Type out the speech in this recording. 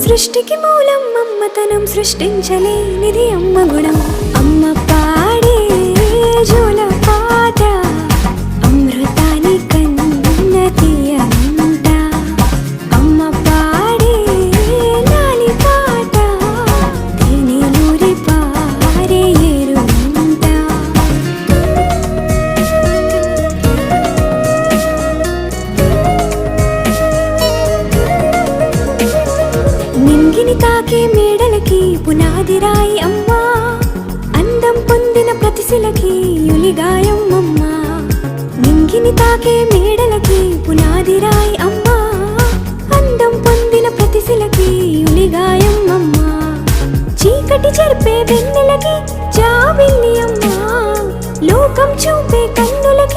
సృష్టికి మూలం అమ్మతనం, సృష్టించలేనిది అమ్మ గుణం. అమ్మ పాడే జోల పాట అమృతాని కన్న తీయనంట. అమ్మ పాడే లాలి పాట తేనెలూరి పారే ఏరుంట. నింగిని తాకే మేడలకి పునాది రాయి అమ్మా, అందం పొందిన ప్రతిశిలకి యులిగాయం అమ్మా. నింగిని తాకే మేడలకి పునాది రాయి అమ్మా, అందం పొందిన ప్రతిశిలకి యులిగాయం అమ్మా. చీకటి చెరిపే వెన్నెలకి జాబిల్లి అమ్మా, లోకం చూపే కన్నులకి